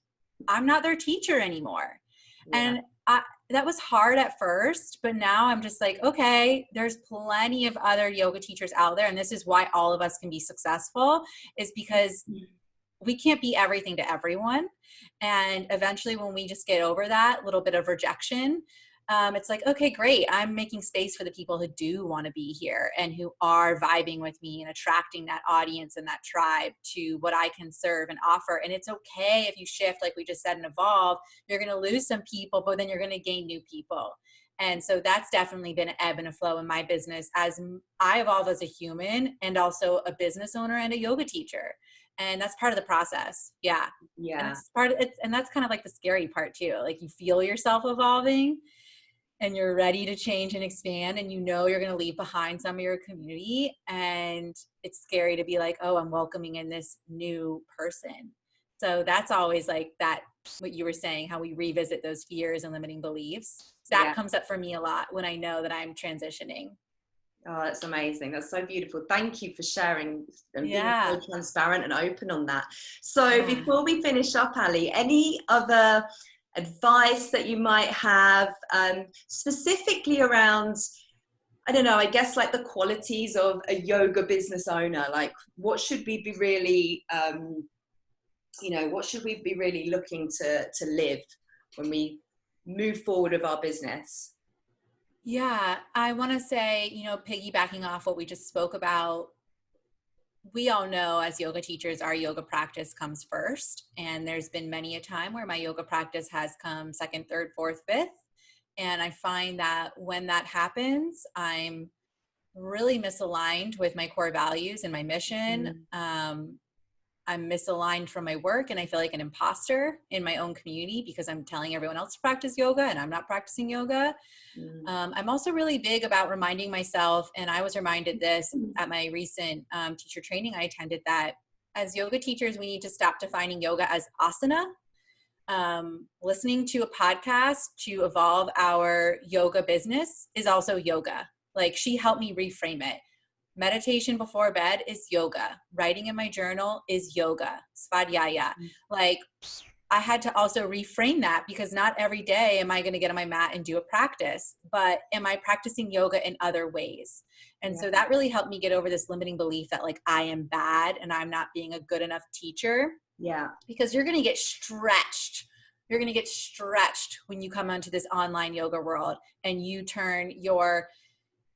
B: I'm not their teacher anymore. And that was hard at first, but now I'm just like, okay, there's plenty of other yoga teachers out there. And this is why all of us can be successful, is because we can't be everything to everyone. And eventually when we just get over that little bit of rejection, it's like, okay, great. I'm making space for the people who do want to be here and who are vibing with me and attracting that audience and that tribe to what I can serve and offer. And it's okay if you shift, like we just said, and evolve. You're going to lose some people, but then you're going to gain new people. And so that's definitely been an ebb and a flow in my business as I evolve as a human and also a business owner and a yoga teacher. And that's part of the process. Yeah. And it's part of it. And that's kind of like the scary part too. Like, you feel yourself evolving and you're ready to change and expand, and you know you're going to leave behind some of your community, and it's scary to be like, oh, I'm welcoming in this new person. So that's always like that, what you were saying, how we revisit those fears and limiting beliefs. That comes up for me a lot when I know that I'm transitioning.
A: Oh, that's amazing. That's so beautiful. Thank you for sharing and being so transparent and open on that. So before we finish up, Allie, any other advice that you might have specifically around, I don't know, I guess like the qualities of a yoga business owner? Like, what should we be really, what should we be really looking to live when we move forward with our business?
B: Yeah, I want to say, piggybacking off what we just spoke about, we all know as yoga teachers, our yoga practice comes first. And there's been many a time where my yoga practice has come second, third, fourth, fifth. And I find that when that happens, I'm really misaligned with my core values and my mission. I'm misaligned from my work, and I feel like an imposter in my own community because I'm telling everyone else to practice yoga and I'm not practicing yoga. I'm also really big about reminding myself, and I was reminded this at my recent teacher training I attended, that as yoga teachers, we need to stop defining yoga as asana. Listening to a podcast to evolve our yoga business is also yoga. Like, she helped me reframe it. Meditation before bed is yoga. Writing in my journal is yoga. Svadhyaya. Like, I had to also reframe that, because not every day am I going to get on my mat and do a practice, but am I practicing yoga in other ways? And so that really helped me get over this limiting belief that like I am bad and I'm not being a good enough teacher.
A: Yeah.
B: Because you're going to get stretched. You're going to get stretched when you come onto this online yoga world and you turn your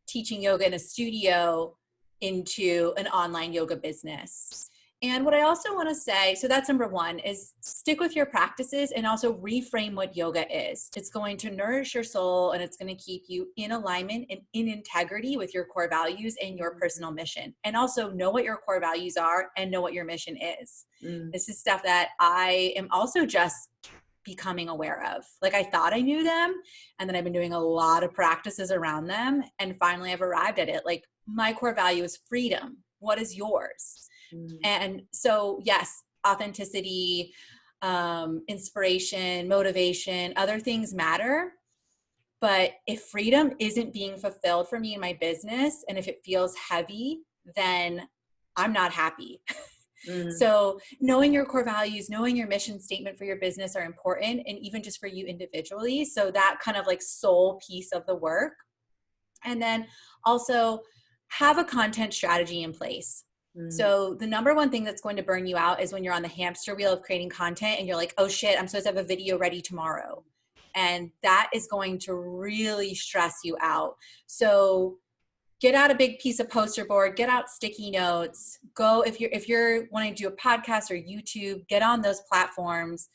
B: teaching yoga in a studio into an online yoga business. And what I also want to say, so that's number one, is stick with your practices and also reframe what yoga is. It's going to nourish your soul, and it's going to keep you in alignment and in integrity with your core values and your personal mission. And also know what your core values are and know what your mission is. This is stuff that I am also just becoming aware of. Like, I thought I knew them, and then I've been doing a lot of practices around them, and finally I've arrived at it. Like, my core value is freedom. What is yours? And so, yes, authenticity, inspiration, motivation, other things matter. But if freedom isn't being fulfilled for me in my business, and if it feels heavy, then I'm not happy. So knowing your core values, knowing your mission statement for your business are important, and even just for you individually. So that kind of like soul piece of the work. And then also have a content strategy in place. So the number one thing that's going to burn you out is when you're on the hamster wheel of creating content and you're like, oh shit, I'm supposed to have a video ready tomorrow. And that is going to really stress you out. So get out a big piece of poster board, get out sticky notes, go, if you're wanting to do a podcast or YouTube, get on those platforms,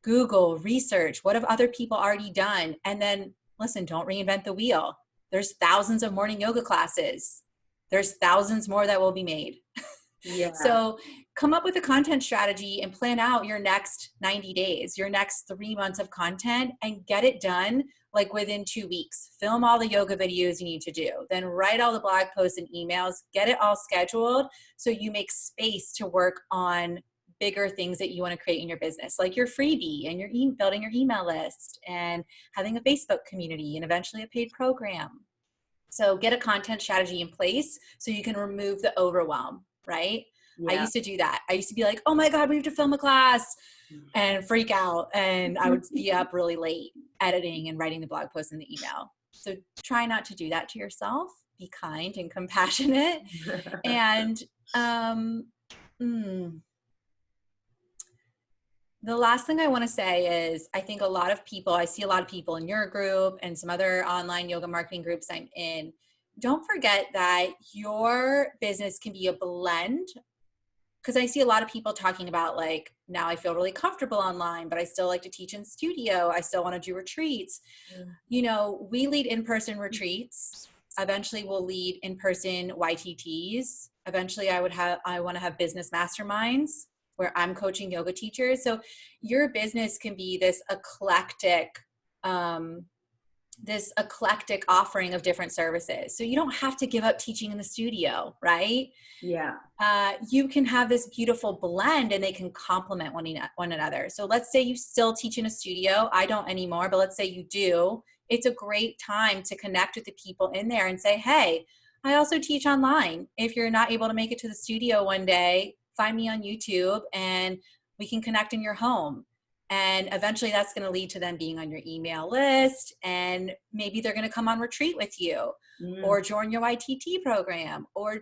B: Google, research, what have other people already done? And then listen, don't reinvent the wheel. There's thousands of morning yoga classes. There's thousands more that will be made. So come up with a content strategy and plan out your next 90 days, your next 3 months of content, and get it done like within 2 weeks. Film all the yoga videos you need to do, then write all the blog posts and emails, get it all scheduled so you make space to work on bigger things that you want to create in your business, like your freebie and your building your email list and having a Facebook community and eventually a paid program. So get a content strategy in place so you can remove the overwhelm, right? I used to do that. I used to be like, oh my God, we have to film a class and freak out. And I would be up really late editing and writing the blog post and the email. So try not to do that to yourself. Be kind and compassionate. And the last thing I want to say is I think I see a lot of people in your group and some other online yoga marketing groups I'm in. Don't forget that your business can be a blend, because I see a lot of people talking about like, now I feel really comfortable online, but I still like to teach in studio. I still want to do retreats. You know, we lead in-person retreats. Eventually we'll lead in-person YTTs. Eventually I want to have business masterminds where I'm coaching yoga teachers. So your business can be this eclectic offering of different services. So you don't have to give up teaching in the studio, right? You can have this beautiful blend and they can complement one another. So let's say you still teach in a studio. I don't anymore, but let's say you do. It's a great time to connect with the people in there and say, hey, I also teach online. If you're not able to make it to the studio one day, find me on YouTube and we can connect in your home. And eventually that's going to lead to them being on your email list. And maybe they're going to come on retreat with you or join your YTT program or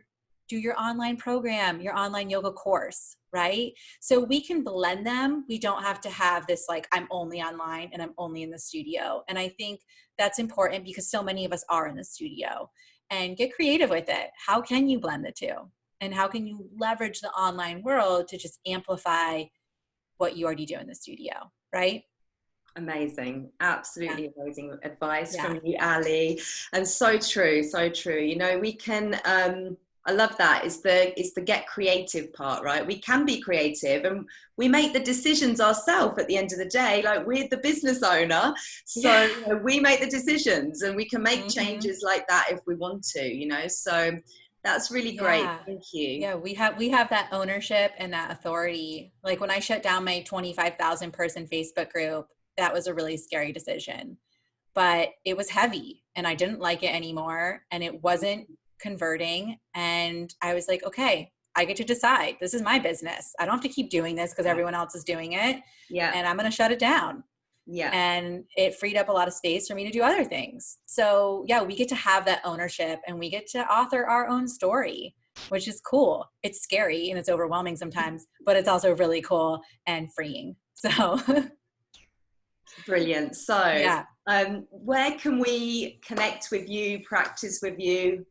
B: do your online program, your online yoga course, right? So we can blend them. We don't have to have this like, I'm only online and I'm only in the studio. And I think that's important because so many of us are in the studio. And get creative with it. How can you blend the two? And how can you leverage the online world to just amplify what you already do in the studio, right?
A: Amazing. Absolutely amazing advice from you, Allie. And so true, so true. You know, we can, I love that. It's the get creative part, right? We can be creative and we make the decisions ourselves at the end of the day. Like, we're the business owner. So you know, we make the decisions and we can make changes like that if we want to, you know? So That's really great.
B: Yeah.
A: Thank you.
B: Yeah, we have that ownership and that authority. Like when I shut down my 25,000 person Facebook group, that was a really scary decision. But it was heavy and I didn't like it anymore and it wasn't converting, and I was like, okay, I get to decide. This is my business. I don't have to keep doing this because everyone else is doing it.
A: Yeah.
B: And I'm going to shut it down.
A: Yeah.
B: And it freed up a lot of space for me to do other things. So yeah, we get to have that ownership and we get to author our own story, which is cool. It's scary and it's overwhelming sometimes, but it's also really cool and freeing. So
A: Brilliant. So
B: yeah.
A: where can we connect with you, practice with you?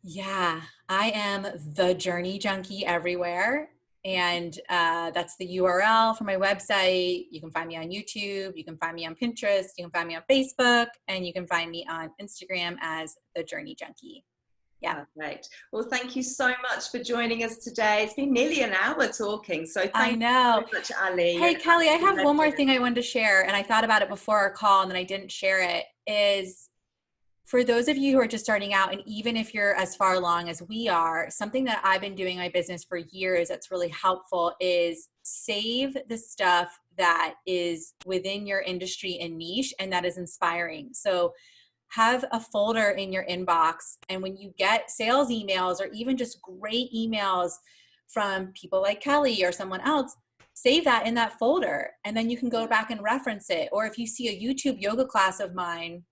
B: Yeah, I am the Journey Junkie everywhere. And that's the URL for my website. You can find me on YouTube. You can find me on Pinterest. You can find me on Facebook. And you can find me on Instagram as the Journey Junkie. Yeah.
A: Perfect. Well, thank you so much for joining us today. It's been nearly an hour talking. So
B: I
A: thank
B: know.
A: you so much, Allie.
B: Hey,
A: You're
B: Kelly, I have one more
A: legend.
B: thing I wanted to share. And I thought about it before our call and then I didn't share it, is for those of you who are just starting out, and even if you're as far along as we are, something that I've been doing in my business for years that's really helpful is save the stuff that is within your industry and niche and that is inspiring. So have a folder in your inbox, and when you get sales emails or even just great emails from people like Kelly or someone else, save that in that folder and then you can go back and reference it. Or if you see a YouTube yoga class of mine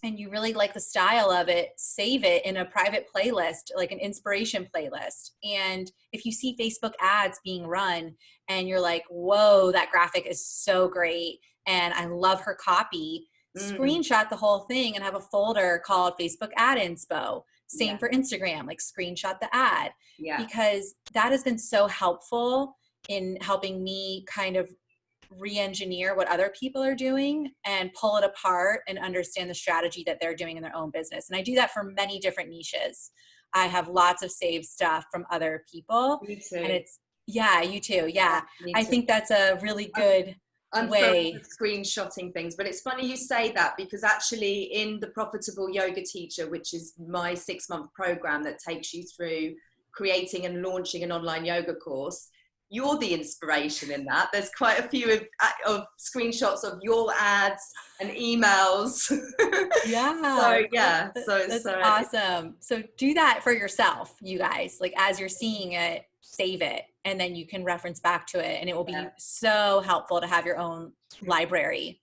B: and you really like the style of it, save it in a private playlist, like an inspiration playlist. And if you see Facebook ads being run and you're like, whoa, that graphic is so great and I love her copy, screenshot the whole thing and have a folder called Facebook ad inspo. Same for Instagram, like screenshot the ad. Because that has been so helpful in helping me kind of re-engineer what other people are doing and pull it apart and understand the strategy that they're doing in their own business. And I do that for many different niches. I have lots of saved stuff from other people.
A: Me too.
B: And it's, yeah, you too. Yeah.
A: Me
B: I
A: too.
B: think that's a really good
A: I'm
B: way.
A: screenshotting things, but it's funny you say that because actually in the Profitable Yoga Teacher, which is my 6-month program that takes you through creating and launching an online yoga course, you're the inspiration in that. There's quite a few of screenshots of your ads and emails.
B: Yeah.
A: That's
B: awesome. So do that for yourself, you guys. Like as you're seeing it, save it, and then you can reference back to it, and it will be so helpful to have your own library,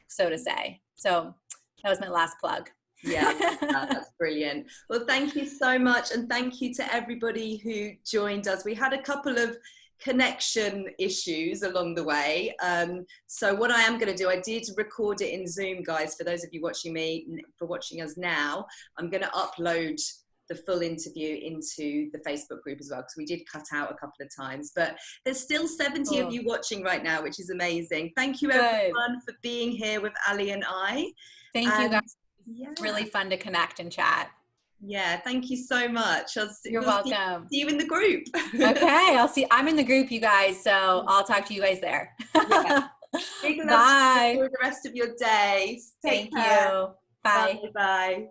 B: so to say. So that was my last plug.
A: Yeah, that's brilliant. Well, thank you so much, and thank you to everybody who joined us. We had a couple of connection issues along the way, so what I am going to do, I did record it in Zoom, guys. For those of you watching us now, I'm going to upload the full interview into the Facebook group as well, because we did cut out a couple of times, but there's still 70 of you watching right now, which is amazing. Thank you everyone for being here with Allie and I.
B: Thank you guys. It's really fun to connect and chat.
A: Yeah, thank you so much.
B: You're welcome.
A: See you in the group.
B: Okay, I'm in the group, you guys, so I'll talk to you guys there.
A: Big love.
B: Bye.
A: Enjoy the rest of your day.
B: Thank you. Bye.
A: Bye.